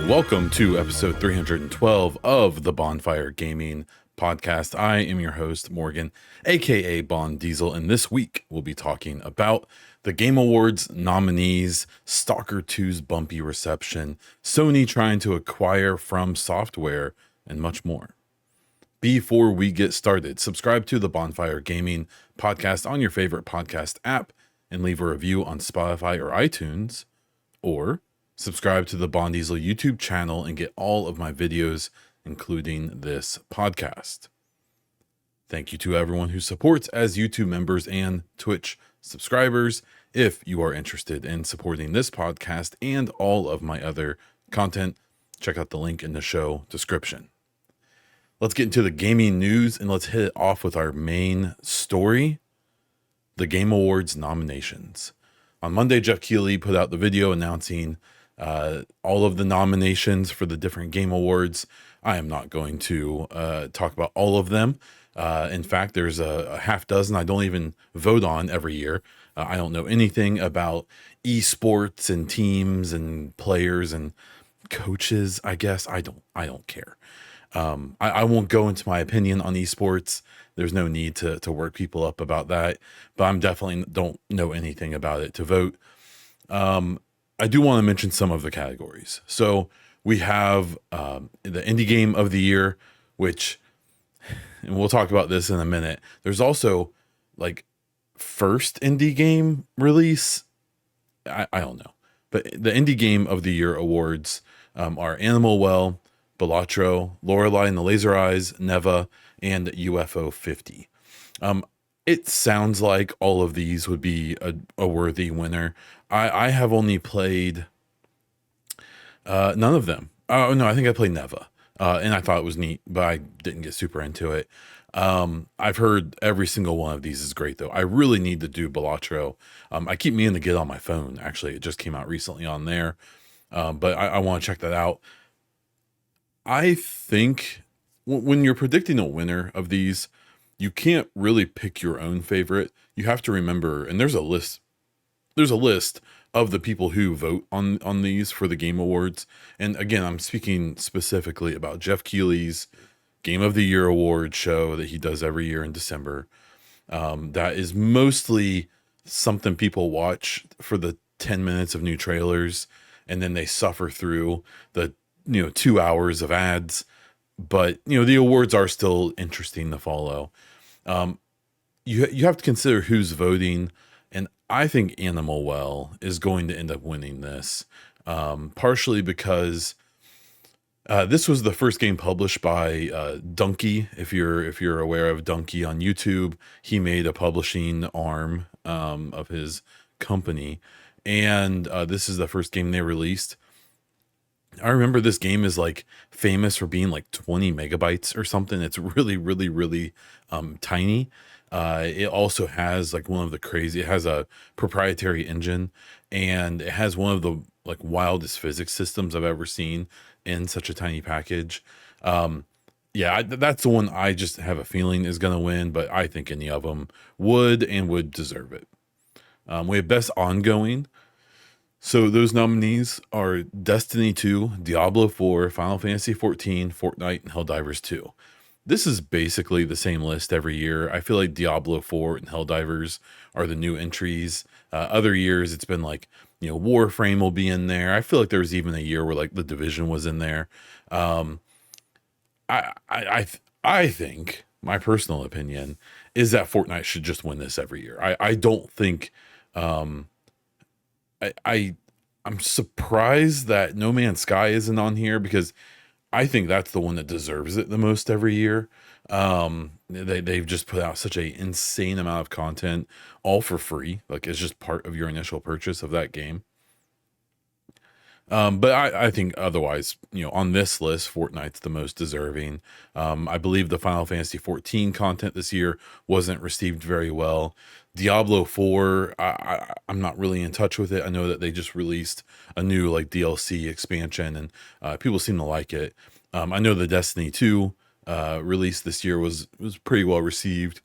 Welcome to episode 312 of the Baunfire Gaming Podcast. I am your host, Morgan, aka Bon Diesel, and this week we'll be talking about the Game Awards nominees, S.T.A.L.K.E.R 2's bumpy reception, Sony trying to acquire From Software, and much more. Before we get started, subscribe to the Baunfire Gaming Podcast on your favorite podcast app and leave a review on Spotify or iTunes, or subscribe to the Bon Diesel YouTube channel and get all of my videos, including this podcast. Thank you to everyone who supports as YouTube members and Twitch subscribers. If you are interested in supporting this podcast and all of my other content, check out the link in the show description. Let's get into the gaming news and let's hit it off with our main story, the Game Awards nominations. On Monday, Jeff Keighley put out the video announcing all of the nominations for the different Game Awards. I am not going to talk about all of them. In fact, there's a half dozen I don't even vote on every year. I don't know anything about esports and teams and players and coaches. I guess I don't care. I won't go into my opinion on esports. There's no need to work people up about that, but I'm definitely don't know anything about it to vote. I do want to mention some of the categories. So we have the Indie Game of the Year, which, and we'll talk about this in a minute. There's also like first indie game release. I don't know. But the Indie Game of the Year awards are Animal Well, Balatro, Lorelei and the Laser Eyes, Neva, and UFO 50. It sounds like all of these would be a worthy winner. I have only played none of them. Oh, no, I think I played Neva, and I thought it was neat, but I didn't get super into it. I've heard every single one of these is great, though. I really need to do Balatro. I keep meaning to get on my phone. Actually, it just came out recently on there, but I want to check that out. I think when you're predicting a winner of these, you can't really pick your own favorite. You have to remember, and there's a list of the people who vote on these for the Game Awards. And again, I'm speaking specifically about Jeff Keighley's Game of the Year award show that he does every year in December. That is mostly something people watch for the 10 minutes of new trailers, and then they suffer through the 2 hours of ads. But the awards are still interesting to follow. You have to consider who's voting, and I think Animal Well is going to end up winning this, partially because this was the first game published by Donkey. If you're aware of Donkey on YouTube, he made a publishing arm of his company, and this is the first game they released. I remember this game is like famous for being like 20 megabytes or something. It's really, really, really tiny. It also has like it has a proprietary engine, and it has one of the like wildest physics systems I've ever seen in such a tiny package. That's the one I just have a feeling is going to win, but I think any of them would deserve it. We have best ongoing. So those nominees are Destiny 2, Diablo 4, Final Fantasy 14, Fortnite, and Helldivers 2. This is basically the same list every year. I feel like Diablo 4 and Helldivers are the new entries. Other years it's been like, Warframe will be in there. I feel like there was even a year where like The Division was in there. I think my personal opinion is that Fortnite should just win this every year. I don't think I'm surprised that No Man's Sky isn't on here, because I think that's the one that deserves it the most every year. They've just put out such a insane amount of content, all for free. Like, it's just part of your initial purchase of that game. But I think otherwise, on this list, Fortnite's the most deserving. I believe the Final Fantasy 14 content this year wasn't received very well. Diablo 4, I'm not really in touch with it. I know that they just released a new like DLC expansion, and people seem to like it. I know the Destiny 2 release this year was pretty well received.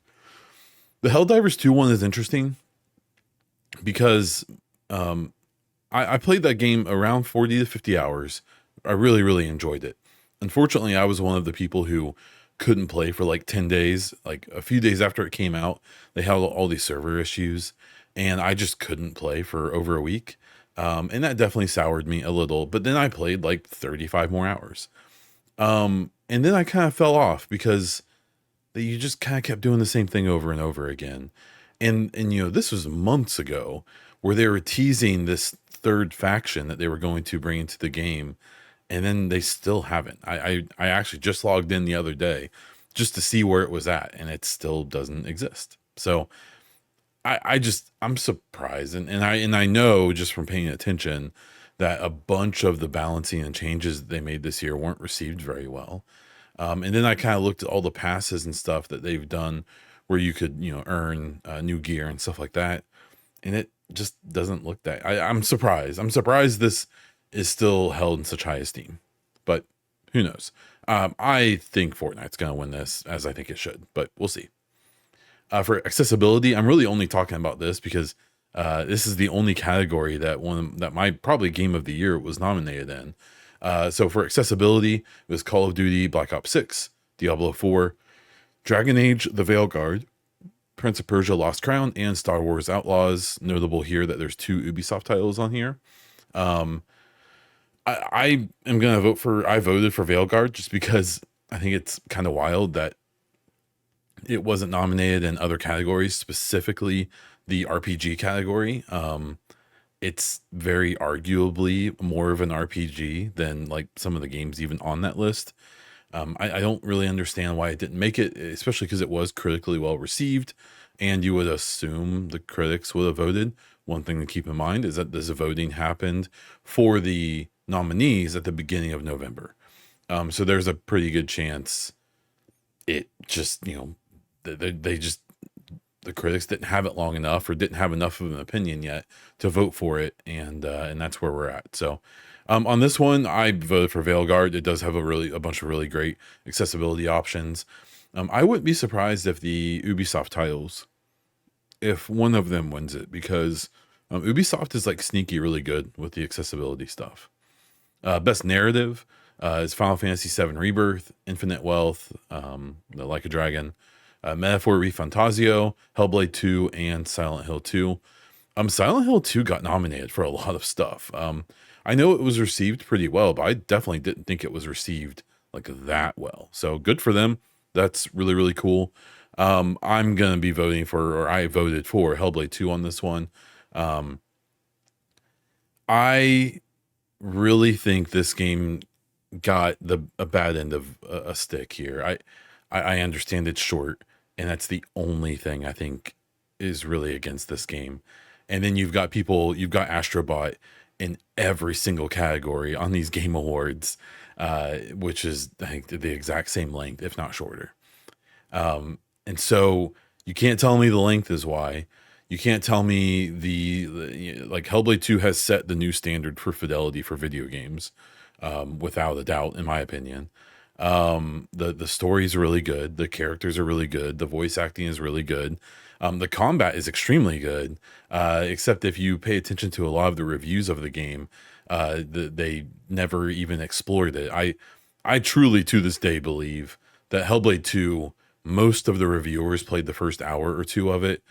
The Helldivers 2 one is interesting because I played that game around 40 to 50 hours. I really, really enjoyed it. Unfortunately, I was one of the people who couldn't play for like 10 days. Like a few days after it came out, they had all these server issues, and I just couldn't play for over a week. And that definitely soured me a little. But then I played like 35 more hours. And then I kind of fell off because you just kind of kept doing the same thing over and over again. And this was months ago where they were teasing this third faction that they were going to bring into the game, and then they still haven't. I actually just logged in the other day just to see where it was at, and it still doesn't exist. So I'm surprised, and I know just from paying attention that a bunch of the balancing and changes that they made this year weren't received very well. And then I kind of looked at all the passes and stuff that they've done where you could, earn new gear and stuff like that. And it just doesn't look that. I'm surprised. I'm surprised this is still held in such high esteem, but who knows? I think Fortnite's going to win this, as I think it should, but we'll see. For accessibility, I'm really only talking about this because this is the only category that my probably game of the year was nominated in. So for accessibility, it was Call of Duty Black Ops 6, Diablo 4, Dragon Age The Veilguard, Prince of Persia Lost Crown, and Star Wars Outlaws. Notable here that there's 2 Ubisoft titles on here. I am going to I voted for Veilguard just because I think it's kind of wild that it wasn't nominated in other categories, specifically the RPG category. It's very arguably more of an RPG than like some of the games even on that list. I don't really understand why it didn't make it, especially because it was critically well received, and you would assume the critics would have voted. One thing to keep in mind is that this voting happened for the nominees at the beginning of November. So there's a pretty good chance it just, they just, the critics didn't have it long enough or didn't have enough of an opinion yet to vote for it. And that's where we're at. So on this one, I voted for Veilguard. It does have a bunch of really great accessibility options. I wouldn't be surprised if the Ubisoft titles, if one of them wins it, because Ubisoft is like sneaky really good with the accessibility stuff. Best narrative is Final Fantasy VII Rebirth, Infinite Wealth, the Like a Dragon, Metaphor Refantasio, Hellblade 2, and Silent Hill 2. Silent Hill 2 got nominated for a lot of stuff. I know it was received pretty well, but I definitely didn't think it was received like that well. So good for them. That's really, really cool. I'm going to be voting for, or I voted for Hellblade 2 on this one. I really think this game got a bad end of a stick here. I understand it's short, and that's the only thing I think is really against this game. And then you've got Astrobot in every single category on these game awards, which is, I think, the exact same length, if not shorter. And so you can't tell me the length is why. You can't tell me like Hellblade 2 has set the new standard for fidelity for video games, without a doubt, in my opinion. The story's really good. The characters are really good. The voice acting is really good. The combat is extremely good, except if you pay attention to a lot of the reviews of the game, they never even explored it. I truly, to this day, believe that Hellblade 2, most of the reviewers played the first hour or two of it,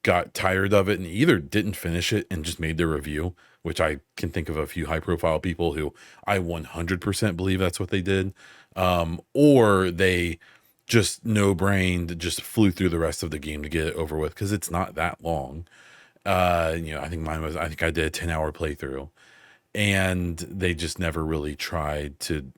got tired of it, and either didn't finish it and just made their review, which I can think of a few high profile people who I 100% believe that's what they did. Or they just no-brained, just flew through the rest of the game to get it over with, because it's not that long. I think I did a 10-hour playthrough, and they just never really tried to,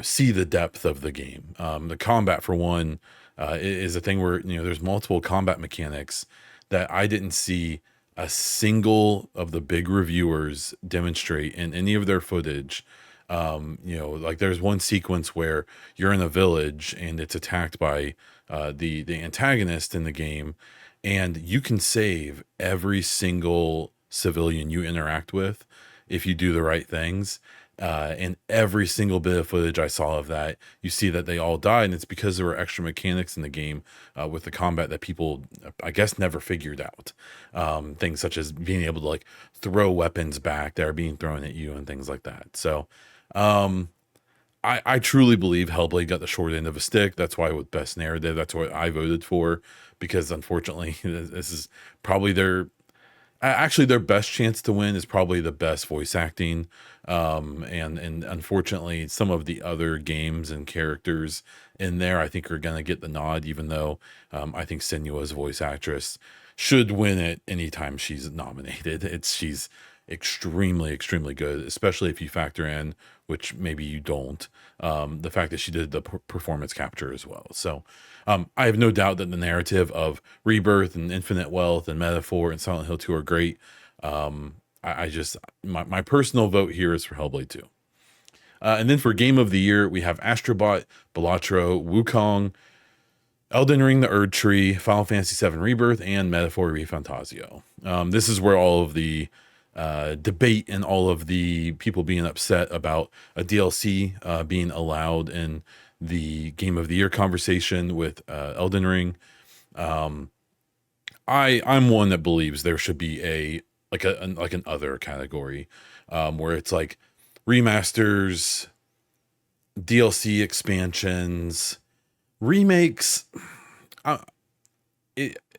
see the depth of the game. The combat, for one, is a thing where, there's multiple combat mechanics that I didn't see a single of the big reviewers demonstrate in any of their footage. Like there's one sequence where you're in a village and it's attacked by the antagonist in the game, and you can save every single civilian you interact with if you do the right things. And every single bit of footage I saw of that, you see that they all died, and it's because there were extra mechanics in the game with the combat that people, I guess, never figured out. Things such as being able to like throw weapons back that are being thrown at you and things like that. So, I truly believe Hellblade got the short end of a stick. That's why with best narrative, that's what I voted for, because unfortunately, this is probably actually their best chance to win is probably the best voice acting. And unfortunately, some of the other games and characters in there, I think, are going to get the nod, even though I think Senua's voice actress should win it anytime she's nominated. She's extremely good, especially if you factor in, which maybe you don't, the fact that she did the performance capture as well. So I have no doubt that the narrative of Rebirth and Infinite Wealth and Metaphor and Silent Hill 2 are great. I just, my personal vote here is for Hellblade 2. And then for Game of the Year, we have Astrobot, Balatro, Wukong, Elden Ring, The Erd Tree, Final Fantasy VII Rebirth, and Metaphor ReFantazio. This is where all of the debate and all of the people being upset about a DLC being allowed in the Game of the Year conversation with Elden Ring. I'm one that believes there should be an other category where it's like remasters, DLC expansions, remakes.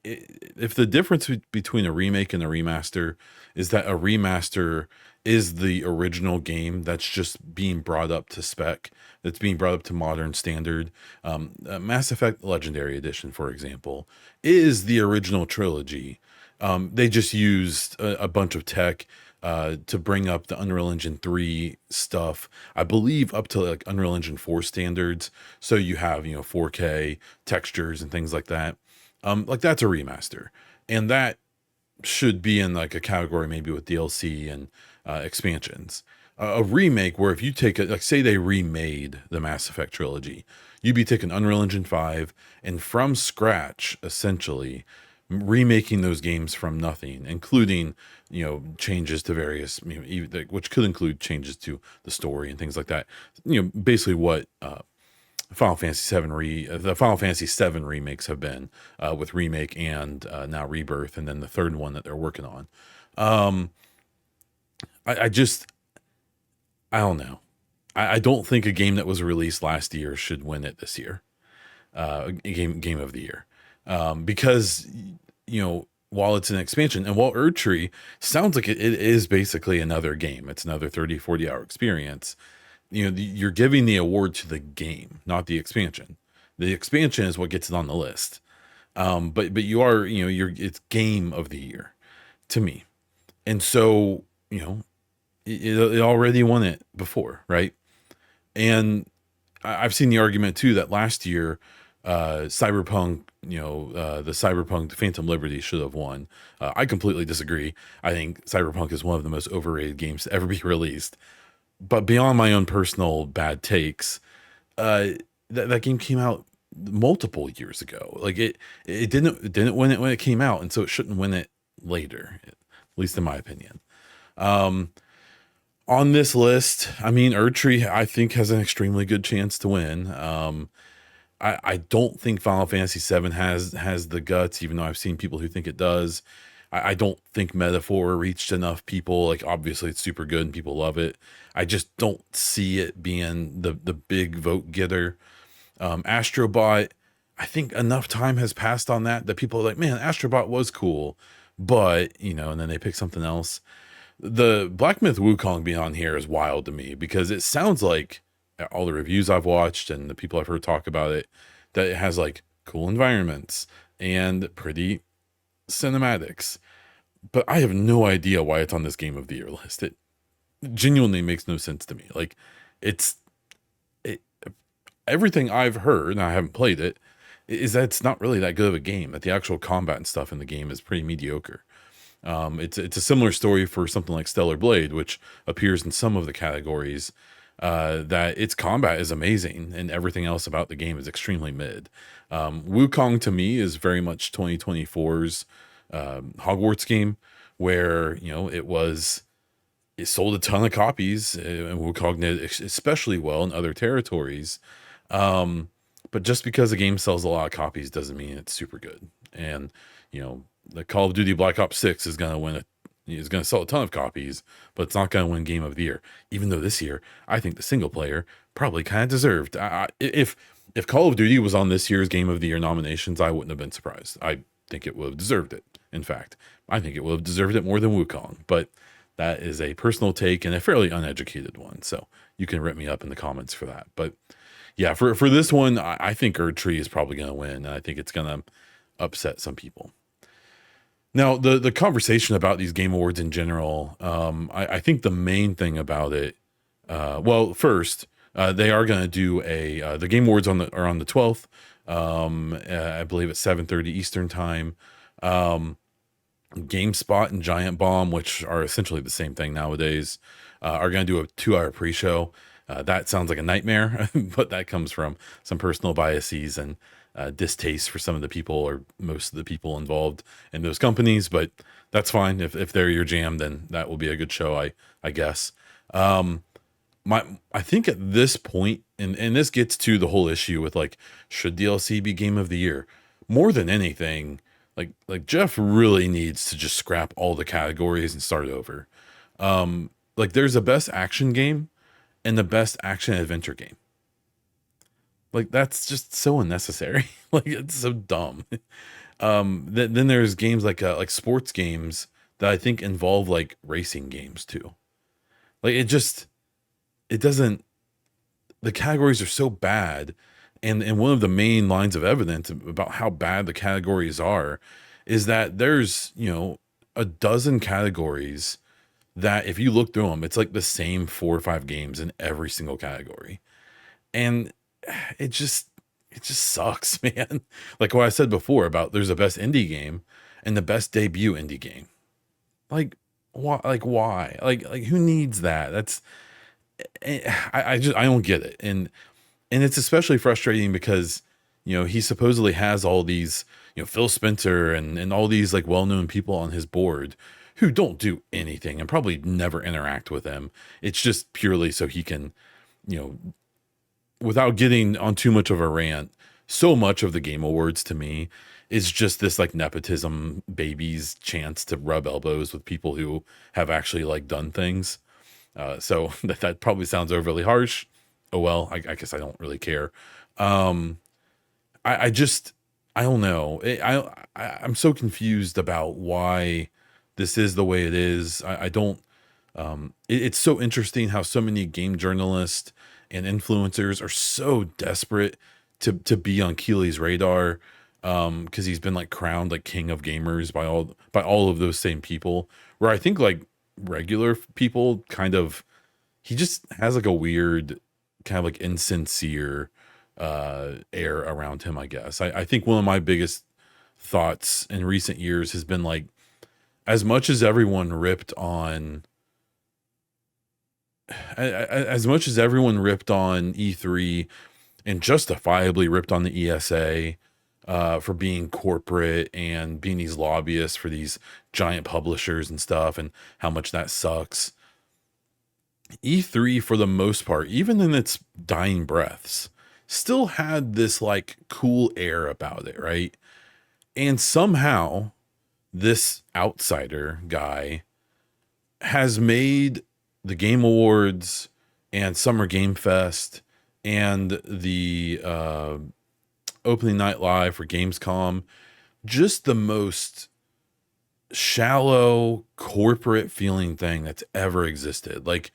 If the difference between a remake and a remaster is that a remaster is the original game that's just being brought up to spec, that's being brought up to modern standard. Mass Effect Legendary Edition, for example, is the original trilogy. They just used a bunch of tech to bring up the Unreal Engine 3 stuff, I believe up to like Unreal Engine 4 standards. So you have, 4K textures and things like that. Like that's a remaster, and that should be in like a category maybe with DLC and expansions. A remake where if you take it, like say they remade the Mass Effect trilogy, you'd be taking Unreal Engine 5 and from scratch, essentially remaking those games from nothing, including, changes to various, which could include changes to the story and things like that. Basically what, the Final Fantasy VII remakes have been with Remake and now Rebirth, and then the third one that they're working on. I don't know. I don't think a game that was released last year should win it this year. Game of the Year, because while it's an expansion and while Erd Tree sounds like it is basically another game, it's another 30-40 hour experience. You're giving the award to the game, not the expansion. The expansion is what gets it on the list. But you are, it's Game of the Year to me. And so, it already won it before, right? And I've seen the argument too that last year, Cyberpunk, the Cyberpunk Phantom Liberty should have won. I completely disagree. I think Cyberpunk is one of the most overrated games to ever be released. But beyond my own personal bad takes, that game came out multiple years ago. Like it didn't win it when it came out, and so it shouldn't win it later, at least in my opinion. On this list, I mean, Erd Tree, I think, has an extremely good chance to win. I don't think Final Fantasy VII has the guts, even though I've seen people who think it does. I don't think Metaphor reached enough people. Like, obviously it's super good and people love it. I just don't see it being the big vote getter. Astrobot, I think enough time has passed on that people are like, man, Astrobot was cool, but and then they pick something else. The Black Myth Wukong being on here is wild to me, because it sounds like all the reviews I've watched and the people I've heard talk about it, that it has like cool environments and pretty cinematics, but I have no idea why it's on this Game of the Year list. It genuinely makes no sense to me. Like everything I've heard, and I haven't played it, is that it's not really that good of a game, that the actual combat and stuff in the game is pretty mediocre. It's a similar story for something like Stellar Blade, which appears in some of the categories, that its combat is amazing and everything else about the game is extremely mid. Wukong to me is very much 2024's Hogwarts game, where it was it sold a ton of copies, and Wukong did especially well in other territories. Um, but just because a game sells a lot of copies doesn't mean it's super good. And the Call of Duty Black Ops 6 is going to is going to sell a ton of copies, but it's not going to win Game of the Year. Even though this year, I think the single player probably kind of deserved. If Call of Duty was on this year's Game of the Year nominations, I wouldn't have been surprised. I think it would have deserved it. In fact, I think it would have deserved it more than Wukong. But that is a personal take and a fairly uneducated one. So you can rip me up in the comments for that. But yeah, for this one, I think Erdtree is probably going to win. And I think it's going to upset some people. Now, the conversation about these game awards in general, I think the main thing about it, well, first, they are going to do the game awards are on the 12th. I believe at 7:30 Eastern time. GameSpot and Giant Bomb, which are essentially the same thing nowadays, are going to do a 2-hour pre-show. That sounds like a nightmare, but that comes from some personal biases and distaste for some of the people or most of the people involved in those companies. But that's fine. If they're your jam, then that will be a good show, I guess. I think at this point, and this gets to the whole issue with like, should DLC be Game of the Year? More than anything, like Jeff really needs to just scrap all the categories and start over. Like there's a best action game and the best action adventure game. Like that's just so unnecessary. Like it's so dumb. Then there's games like sports games that I think involve like racing games too. Like it doesn't, the categories are so bad. And one of the main lines of evidence about how bad the categories are is that there's, a dozen categories that if you look through them, it's like the same 4 or 5 games in every single category. And it just sucks, man. Like what I said before about there's the best indie game and the best debut indie game. Like why? Like who needs that? That's I don't get it. And it's especially frustrating because, he supposedly has all these, Phil Spencer and all these like well-known people on his board who don't do anything and probably never interact with him. It's just purely so he can, without getting on too much of a rant, so much of the Game Awards to me is just this like nepotism baby's chance to rub elbows with people who have actually like done things. So that probably sounds overly harsh. Oh, well, I guess I don't really care. I don't know. I'm so confused about why this is the way it is. I don't, it's so interesting how so many game journalists and influencers are so desperate to be on Keeley's radar. Cause he's been like crowned like king of gamers by all of those same people, where I think like regular people he just has like a weird kind of like insincere air around him, I guess. I think one of my biggest thoughts in recent years has been like, as much as everyone ripped on E3 and justifiably ripped on the ESA for being corporate and being these lobbyists for these giant publishers and stuff, and how much that sucks, E3 for the most part, even in its dying breaths, still had this like cool air about it, right? And somehow this outsider guy has made the Game Awards and Summer Game Fest and the opening night live for Gamescom just the most shallow corporate feeling thing that's ever existed. Like,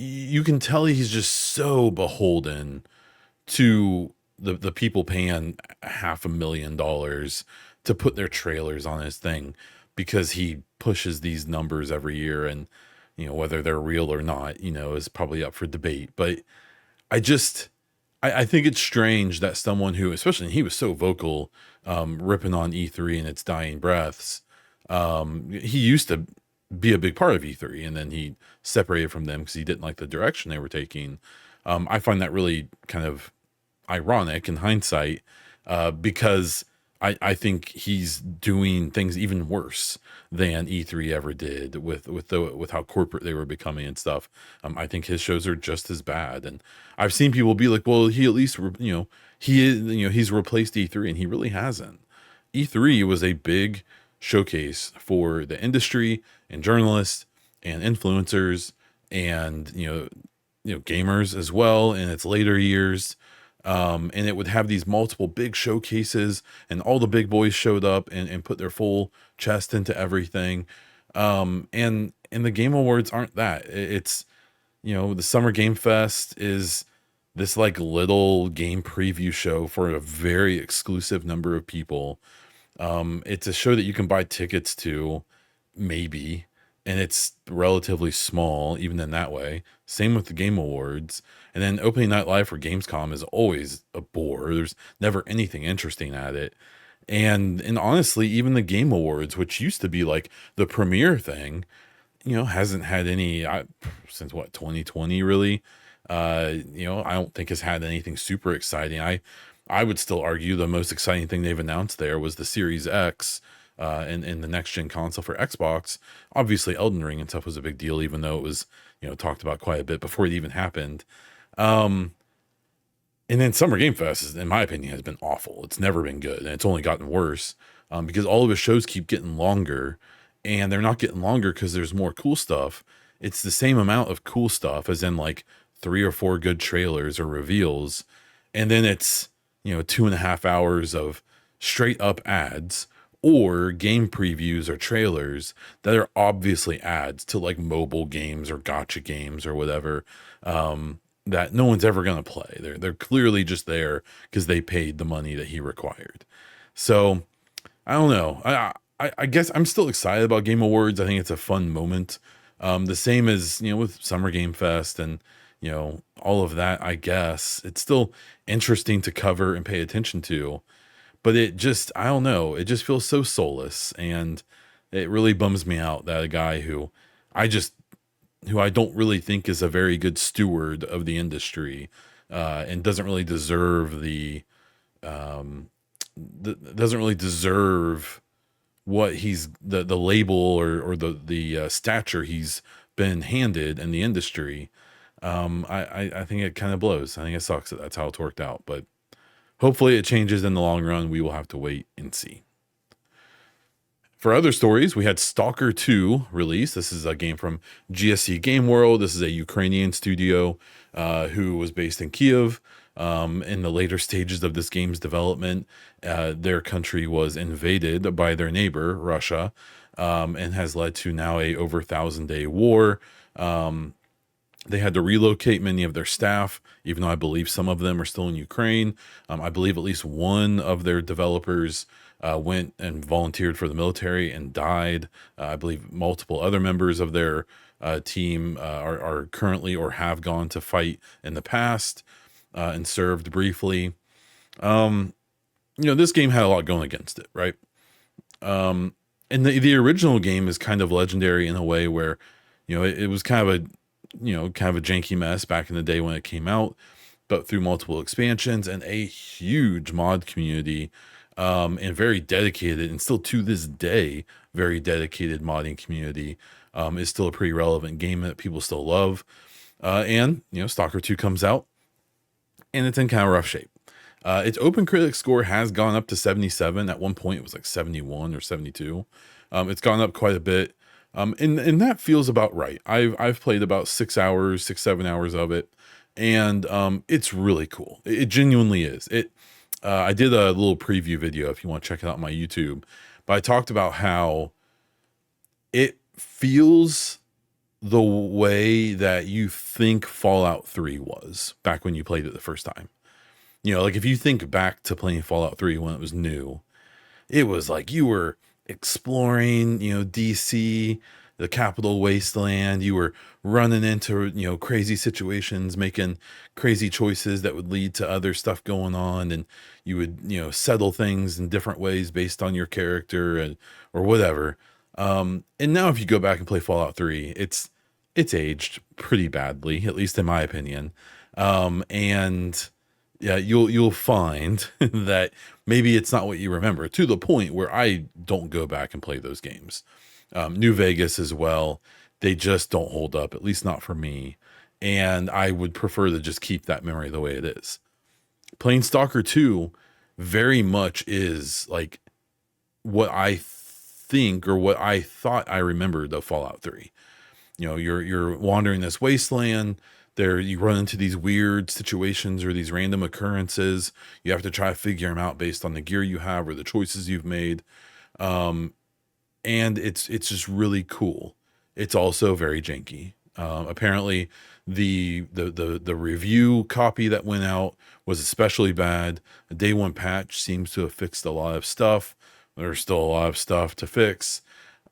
you can tell he's just so beholden to the people paying $500,000 to put their trailers on his thing, because he pushes these numbers every year, and whether they're real or not is probably up for debate. But I think it's strange that someone who, especially he was so vocal, ripping on E3 in its dying breaths. He used to be a big part of E3, and then he separated from them because he didn't like the direction they were taking. I find that really kind of ironic in hindsight, because I think he's doing things even worse than E3 ever did with how corporate they were becoming and stuff. I think his shows are just as bad, and I've seen people be like, "Well, he at least he is he's replaced E3," and he really hasn't. E3 was a big showcase for the industry and journalists and influencers and gamers as well in its later years. And it would have these multiple big showcases, and all the big boys showed up and put their full chest into everything. And the Game Awards aren't that. It's the Summer Game Fest is this like little game preview show for a very exclusive number of people. It's a show that you can buy tickets to, maybe, and it's relatively small, even in that way. Same with the Game Awards. And then opening night live for Gamescom is always a bore. There's never anything interesting at it. And honestly, even the Game Awards, which used to be like the premier thing, hasn't had any since what, 2020 really. I don't think has had anything super exciting. I would still argue the most exciting thing they've announced there was the Series X, in the next gen console for Xbox. Obviously, Elden Ring and stuff was a big deal, even though it was talked about quite a bit before it even happened. Um, and then Summer Game Fest, in my opinion, has been awful. It's never been good, and it's only gotten worse, because all of his shows keep getting longer, and they're not getting longer because there's more cool stuff. It's the same amount of cool stuff, as in like 3 or 4 good trailers or reveals, and then it's 2.5 hours of straight up ads or game previews or trailers that are obviously ads to like mobile games or gotcha games or whatever. That no one's ever going to play. They're clearly just there because they paid the money that he required. So I don't know. I guess I'm still excited about Game Awards. I think it's a fun moment. The same as with Summer Game Fest and all of that. I guess it's still interesting to cover and pay attention to, but it just, I don't know. It just feels so soulless, and it really bums me out that a guy I just who I don't really think is a very good steward of the industry, and doesn't really deserve um, doesn't really deserve what he's the label or the stature he's been handed in the industry. I think it kind of blows. I think it sucks that that's how it's worked out, but hopefully it changes in the long run. We will have to wait and see. For other stories, we had Stalker 2 release. This is a game from GSC Game World. This is a Ukrainian studio who was based in Kiev. In the later stages of this game's development, their country was invaded by their neighbor, Russia, and has led to now a over 1,000-day war. They had to relocate many of their staff, even though I believe some of them are still in Ukraine. I believe at least one of their developers went and volunteered for the military and died. I believe multiple other members of their team are currently or have gone to fight in the past, and served briefly. This game had a lot going against it, right? And the original game is kind of legendary in a way where, it was kind of a janky mess back in the day when it came out, but through multiple expansions and a huge mod community, and very dedicated, and still to this day, very dedicated modding community, is still a pretty relevant game that people still love. And Stalker 2 comes out, and it's in kind of rough shape. Its open critic score has gone up to 77. At one point, it was like 71 or 72. It's gone up quite a bit. And that feels about right. I've played about 6, 7 hours of it, and it's really cool. It genuinely is. I did a little preview video if you want to check it out on my YouTube, but I talked about how it feels the way that you think Fallout 3 was back when you played it the first time. Like if you think back to playing Fallout 3 when it was new, it was like you were exploring, DC, the capital wasteland. You were running into, crazy situations, making crazy choices that would lead to other stuff going on. And you would, settle things in different ways based on your character or whatever. And now if you go back and play Fallout 3, it's aged pretty badly, at least in my opinion. And Yeah, you'll find that maybe it's not what you remember, to the point where I don't go back and play those games. New Vegas as well, they just don't hold up, at least not for me. And I would prefer to just keep that memory the way it is. Playing Stalker 2 very much is like what I think, or what I thought I remembered of Fallout 3. You know, you're wandering this wasteland. There you run into these weird situations or these random occurrences. You have to try to figure them out based on the gear you have or the choices you've made. Um, and it's just really cool. It's also very janky. Apparently, the review copy that went out was especially bad. The day one patch seems to have fixed a lot of stuff. There's still a lot of stuff to fix.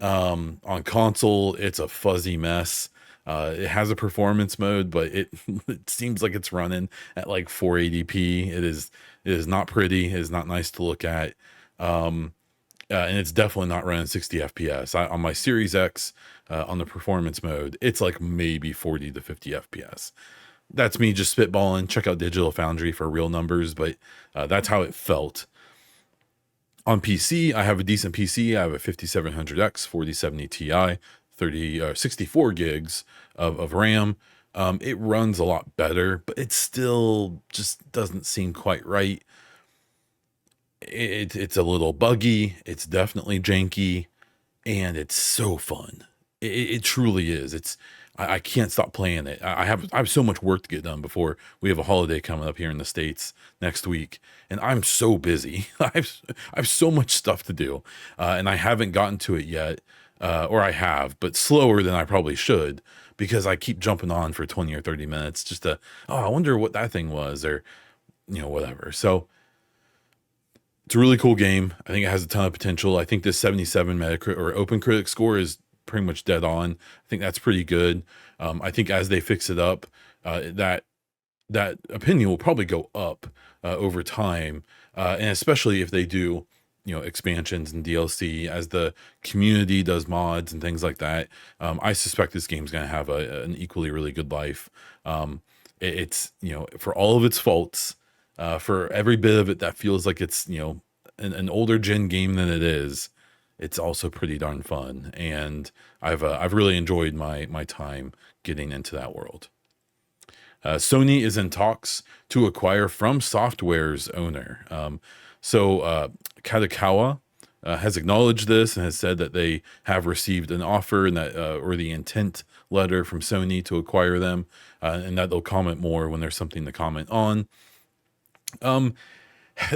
On console, it's a fuzzy mess. It has a performance mode, but it it seems like it's running at like 480p. It is not pretty. It is not nice to look at. Um, and it's definitely not running 60 FPS. On my Series X, on the performance mode, it's like maybe 40 to 50 FPS. That's me just spitballing. Check out Digital Foundry for real numbers, but that's how it felt. On PC, I have a decent PC. I have a 5700X 4070 Ti, 64 gigs of RAM. It runs a lot better, but it still just doesn't seem quite right. It's a little buggy. It's definitely janky, and it's so fun. It truly is. I can't stop playing it. I have so much work to get done before we have a holiday coming up here in the States next week, and I'm so busy. I have so much stuff to do, and I haven't gotten to it yet, or I have, but slower than I probably should, because I keep jumping on for 20 or 30 minutes just to, oh, I wonder what that thing was, or whatever. So it's a really cool game. I think it has a ton of potential. I think this 77 Metacritic or Open Critic score is pretty much dead on. I think that's pretty good. I think as they fix it up, that opinion will probably go up over time, and especially if they do, expansions and DLC as the community does mods and things like that. I suspect this game's going to have an equally really good life. It's for all of its faults, for every bit of it that feels like it's an older gen game than it is, it's also pretty darn fun, and I've really enjoyed my time getting into that world. Sony is in talks to acquire From Software's owner. Kadokawa has acknowledged this and has said that they have received an offer, and that or the intent letter from Sony to acquire them, and that they'll comment more when there's something to comment on. Um,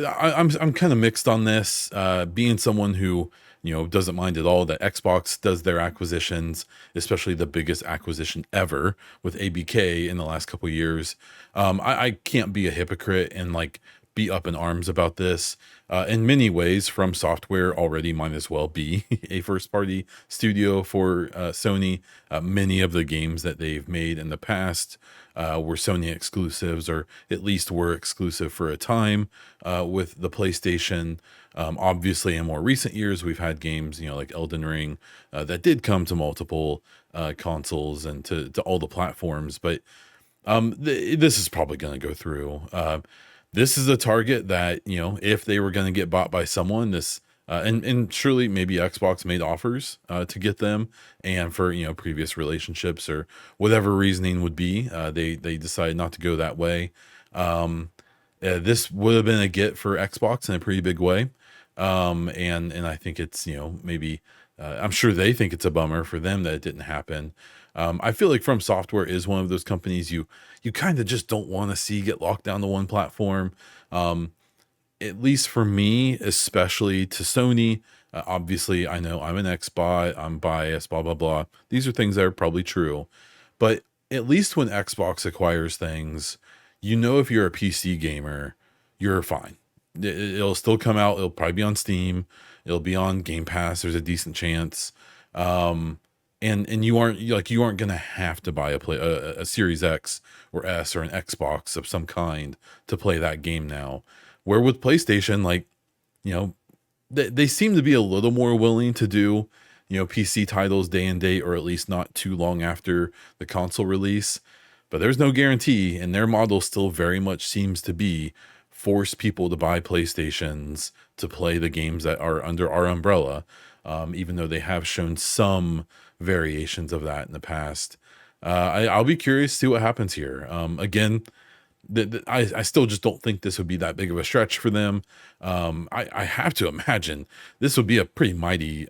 I'm kind of mixed on this, being someone who doesn't mind at all that Xbox does their acquisitions, especially the biggest acquisition ever with ABK in the last couple of years. I can't be a hypocrite and like be up in arms about this. In many ways, From Software already might as well be a first party studio for Sony. Many of the games that they've made in the past were Sony exclusives, or at least were exclusive for a time with the PlayStation. Obviously, in more recent years, we've had games, like Elden Ring, that did come to multiple consoles and to all the platforms. But this is probably going to go through. This is a target that, if they were going to get bought by someone, and surely maybe Xbox made offers to get them, and for previous relationships or whatever reasoning would be, they decided not to go that way. This would have been a get for Xbox in a pretty big way, and I think it's maybe I'm sure they think it's a bummer for them that it didn't happen. I feel like From Software is one of those companies you kind of just don't want to see get locked down to one platform. At least for me, especially to Sony. Obviously, I know I'm an Xbot, I'm biased, blah, blah, blah. These are things that are probably true. But at least when Xbox acquires things, if you're a PC gamer, you're fine. It'll still come out. It'll probably be on Steam. It'll be on Game Pass. There's a decent chance. And you aren't going to have to buy a Series X or S or an Xbox of some kind to play that game now. Where with PlayStation, they seem to be a little more willing to do, PC titles day and date, or at least not too long after the console release. but there's no guarantee, and their model still very much seems to be force people to buy PlayStations to play the games that are under our umbrella, even though they have shown some variations of that in the past. I'll be curious to see what happens here. Again, I still just don't think this would be that big of a stretch for them. I have to imagine this would be a pretty mighty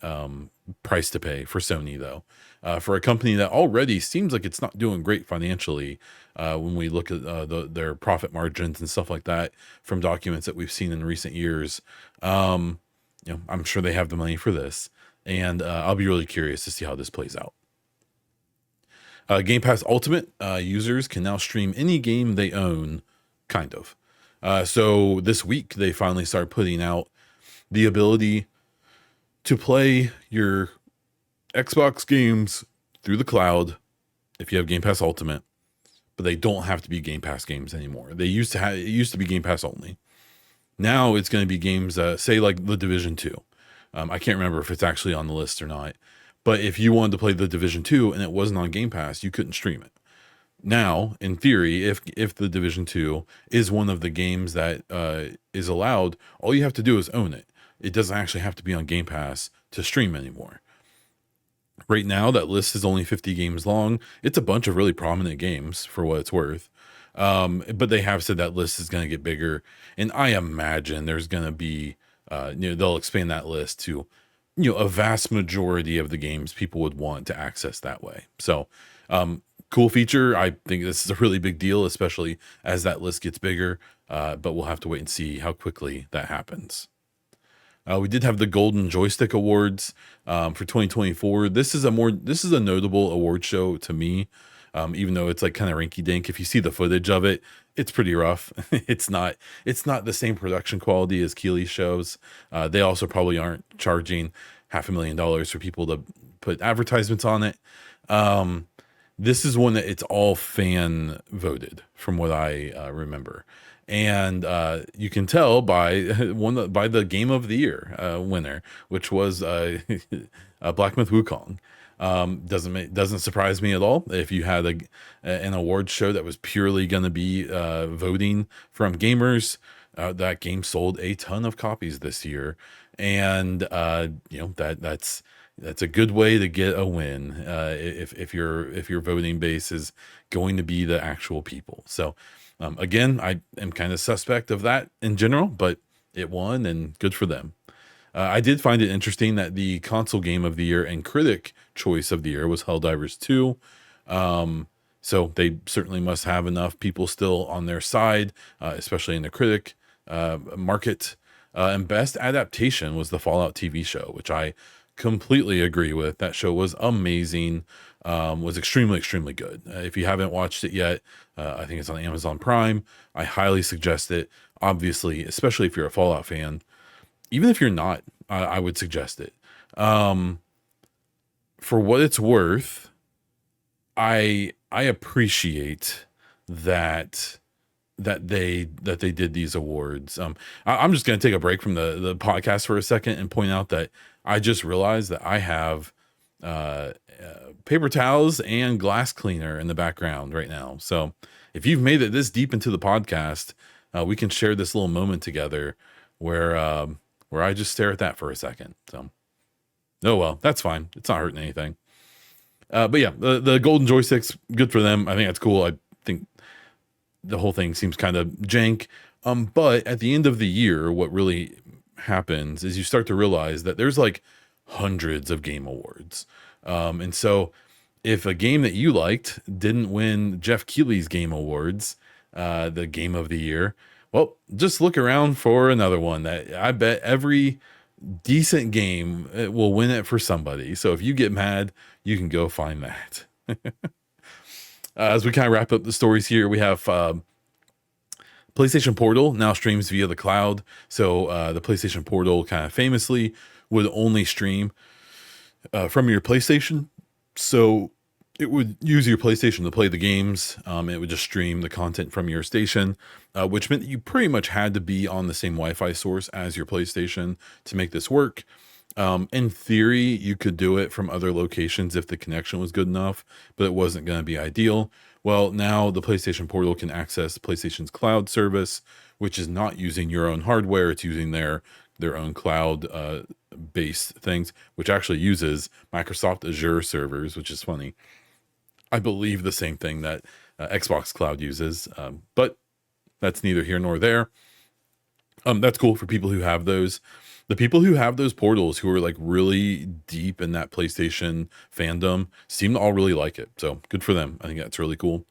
price to pay for Sony, though, for a company that already seems like it's not doing great financially. When we look at their profit margins and stuff like that from documents that we've seen in recent years, I'm sure they have the money for this, and I'll be really curious to see how this plays out. Game Pass Ultimate users can now stream any game they own, kind of. So this week, they finally start putting out the ability to play your Xbox games through the cloud if you have Game Pass Ultimate, but they don't have to be Game Pass games anymore. It used to be Game Pass only. Now it's going to be games, say like The Division 2. I can't remember if it's actually on the list or not. But if you wanted to play The Division 2 and it wasn't on Game Pass, you couldn't stream it. Now, in theory, if The Division 2 is one of the games that is allowed, all you have to do is own it. It doesn't actually have to be on Game Pass to stream anymore. Right now, that list is only 50 games long. It's a bunch of really prominent games for what it's worth. But they have said that list is going to get bigger. And I imagine there's going to be, they'll expand that list to a vast majority of the games people would want to access that way. So, cool feature. I think this is a really big deal, especially as that list gets bigger. But we'll have to wait and see how quickly that happens. We did have the Golden Joystick Awards for 2024. This is a notable award show to me, even though it's like kind of rinky dink. If you see the footage of it, it's pretty rough. It's not the same production quality as Keighley's shows. They also probably aren't charging $500,000 for people to put advertisements on it. This is one that it's all fan voted from what I remember. And you can tell by the Game of the Year winner, which was Black Myth Wukong. Doesn't surprise me at all if you had an award show that was purely going to be voting from gamers. That game sold a ton of copies this year, and that's a good way to get a win if your voting base is going to be the actual people. So again, I am kind of suspect of that in general, but it won, and good for them. I did find it interesting that the console game of the year and critic choice of the year was Helldivers 2. So they certainly must have enough people still on their side, especially in the critic market. And best adaptation was the Fallout TV show, which I completely agree with. That show was amazing, was extremely, extremely good. If you haven't watched it yet, I think it's on Amazon Prime. I highly suggest it. Obviously, especially if you're a Fallout fan. Even if you're not, I would suggest it. For what it's worth, I appreciate that they did these awards. I'm just going to take a break from the podcast for a second and point out that I just realized that I have paper towels and glass cleaner in the background right now. So if you've made it this deep into the podcast, we can share this little moment together where I just stare at that for a second. So, oh well, that's fine. It's not hurting anything. But yeah, the golden joysticks, good for them. I think that's cool. I think the whole thing seems kind of jank. But at the end of the year, what really happens is you start to realize that there's like hundreds of game awards. And so if a game that you liked didn't win Jeff Keighley's game awards, the game of the year, well, just look around for another one that I bet every decent game will win it for somebody. So if you get mad, you can go find that. As we kind of wrap up the stories here, we have PlayStation Portal now streams via the cloud. So the PlayStation Portal kind of famously would only stream from your PlayStation. So it would use your PlayStation to play the games. It would just stream the content from your station, which meant that you pretty much had to be on the same Wi-Fi source as your PlayStation to make this work. In theory, you could do it from other locations if the connection was good enough, but it wasn't going to be ideal. Well, now the PlayStation Portal can access PlayStation's cloud service, which is not using your own hardware; it's using their own cloud based things, which actually uses Microsoft Azure servers, which is funny. I believe the same thing that Xbox Cloud uses, but that's neither here nor there. That's cool for people who have those. The people who have those portals, who are like really deep in that PlayStation fandom, seem to all really like it. So good for them. I think that's really cool.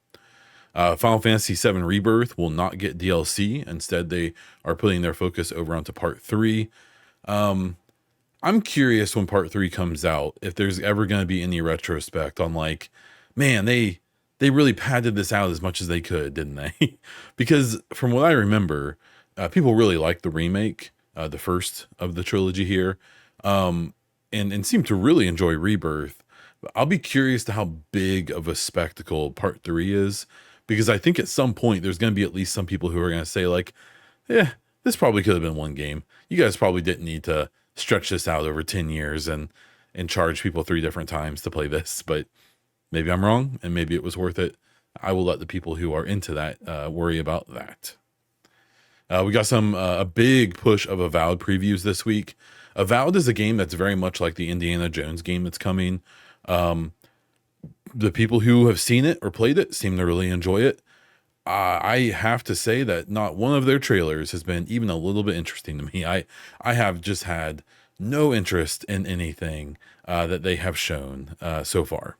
Final Fantasy VII Rebirth will not get DLC. Instead, they are putting their focus over onto Part 3. I'm curious when Part 3 comes out, if there's ever going to be any retrospect on like, man, they really padded this out as much as they could, didn't they? Because from what I remember, people really liked the remake, the first of the trilogy here, and seem to really enjoy Rebirth. I'll be curious to how big of a spectacle Part 3 is, because I think at some point there's going to be at least some people who are going to say like, yeah, this probably could have been one game. You guys probably didn't need to stretch this out over 10 years and charge people 3 different times to play this, but maybe I'm wrong, and maybe it was worth it. I will let the people who are into that worry about that. We got a big push of Avowed previews this week. Avowed is a game that's very much like the Indiana Jones game that's coming. The people who have seen it or played it seem to really enjoy it. I have to say that not one of their trailers has been even a little bit interesting to me. I have just had no interest in anything that they have shown so far.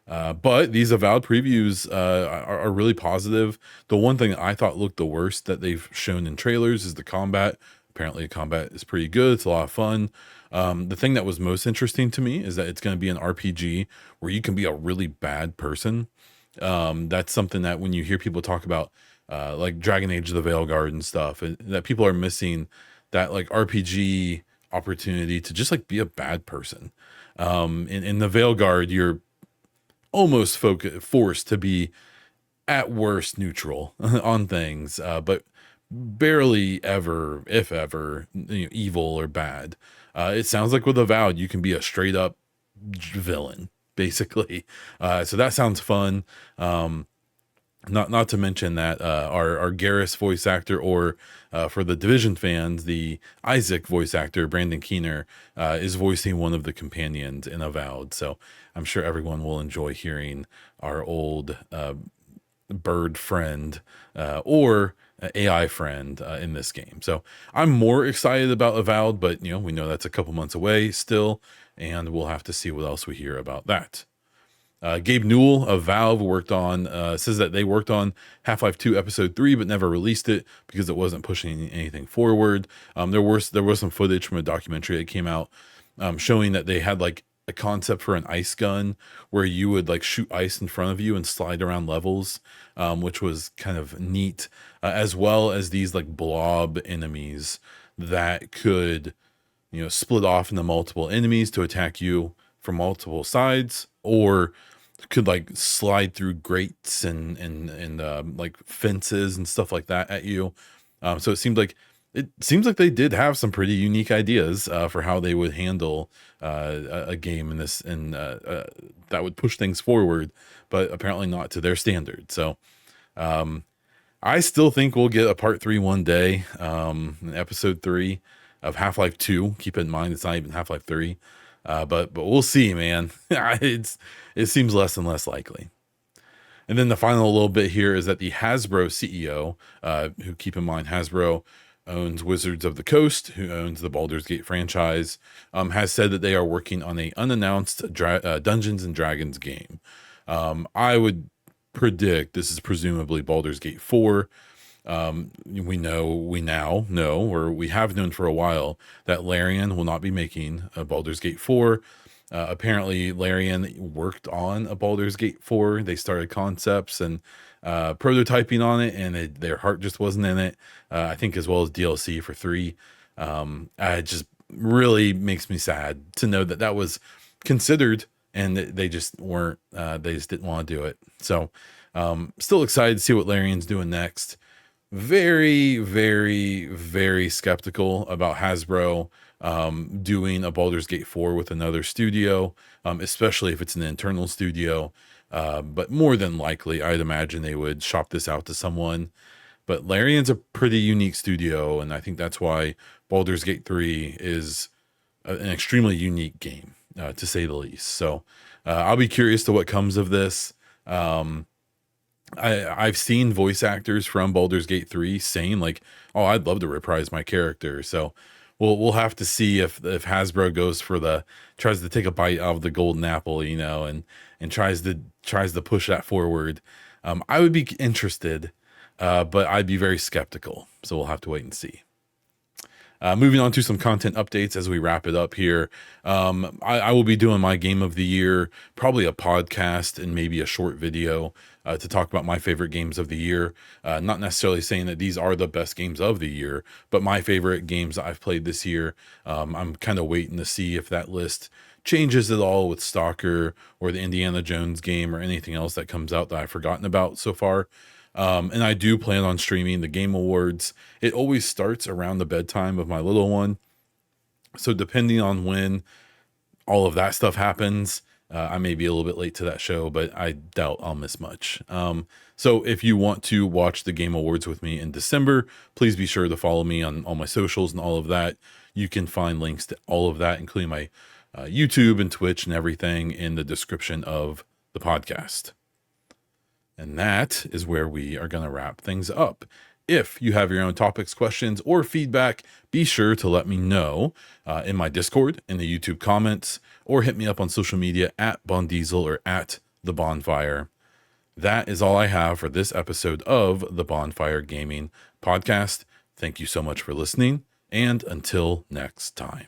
But these Avowed previews are really positive. The one thing I thought looked the worst that they've shown in trailers is the combat. Apparently the combat is pretty good. It's a lot of fun. The thing that was most interesting to me is that it's going to be an RPG where you can be a really bad person. That's something that when you hear people talk about like Dragon Age of the Veilguard and stuff, and that people are missing that like RPG opportunity to just like be a bad person. In the Veilguard, you're almost forced to be at worst neutral on things, but barely ever, if ever, evil or bad. It sounds like with Avowed, you can be a straight up villain, basically. So that sounds fun. Not to mention that our Garrus voice actor, or for the Division fans, the Isaac voice actor, Brandon Keener, is voicing one of the companions in Avowed. So I'm sure everyone will enjoy hearing our old bird friend or AI friend in this game. So I'm more excited about Avowed, but we know that's a couple months away still, and we'll have to see what else we hear about that. Gabe Newell of Valve says that they worked on Half-Life 2 Episode 3, but never released it because it wasn't pushing anything forward. There was some footage from a documentary that came out showing that they had like a concept for an ice gun where you would like shoot ice in front of you and slide around levels, which was kind of neat, as well as these like blob enemies that could split off into multiple enemies to attack you from multiple sides, or could like slide through grates and like fences and stuff like that at you. So it seems like they did have some pretty unique ideas for how they would handle a game in this, and that would push things forward, but apparently not to their standard. So I still think we'll get a part 3 one day, episode 3 of Half-Life 2. Keep in mind, it's not even Half-Life 3. But we'll see, man. It seems less and less likely. And then the final little bit here is that the Hasbro CEO, who, keep in mind, Hasbro owns Wizards of the Coast, who owns the Baldur's Gate franchise, has said that they are working on a unannounced Dungeons and Dragons game. I would predict this is presumably Baldur's Gate 4. We now know, or we have known for a while, that Larian will not be making a Baldur's Gate 4. Apparently Larian worked on a Baldur's Gate 4. They started concepts and prototyping on it, and their heart just wasn't in it. I think as well as DLC for 3. It just really makes me sad to know that was considered, and they just weren't, they just didn't want to do it. So still excited to see what Larian's doing next. Very, very, very skeptical about Hasbro doing a Baldur's Gate 4 with another studio, especially if it's an internal studio. But more than likely, I'd imagine they would shop this out to someone. But Larian's a pretty unique studio, and I think that's why Baldur's Gate 3 is an extremely unique game, to say the least. So I'll be curious to what comes of this. I've seen voice actors from Baldur's Gate 3 saying like, "Oh, I'd love to reprise my character." So we'll have to see if Hasbro tries to take a bite out of the golden apple, and tries to push that forward. I would be interested, but I'd be very skeptical. So we'll have to wait and see. Moving on to some content updates as we wrap it up here. I will be doing my game of the year, probably a podcast and maybe a short video to talk about my favorite games of the year. Not necessarily saying that these are the best games of the year, but my favorite games that I've played this year. I'm kind of waiting to see if that list changes at all with S.T.A.L.K.E.R or the Indiana Jones game or anything else that comes out that I've forgotten about so far. And I do plan on streaming the Game Awards. It always starts around the bedtime of my little one. So depending on when all of that stuff happens, I may be a little bit late to that show, but I doubt I'll miss much. So if you want to watch the Game Awards with me in December, please be sure to follow me on all my socials and all of that. You can find links to all of that, including my YouTube and Twitch and everything, in the description of the podcast. And that is where we are going to wrap things up. If you have your own topics, questions, or feedback, be sure to let me know in my Discord, in the YouTube comments, or hit me up on social media at Baundiesel or at The Baunfire. That is all I have for this episode of the Baunfire Gaming Podcast. Thank you so much for listening, and until next time.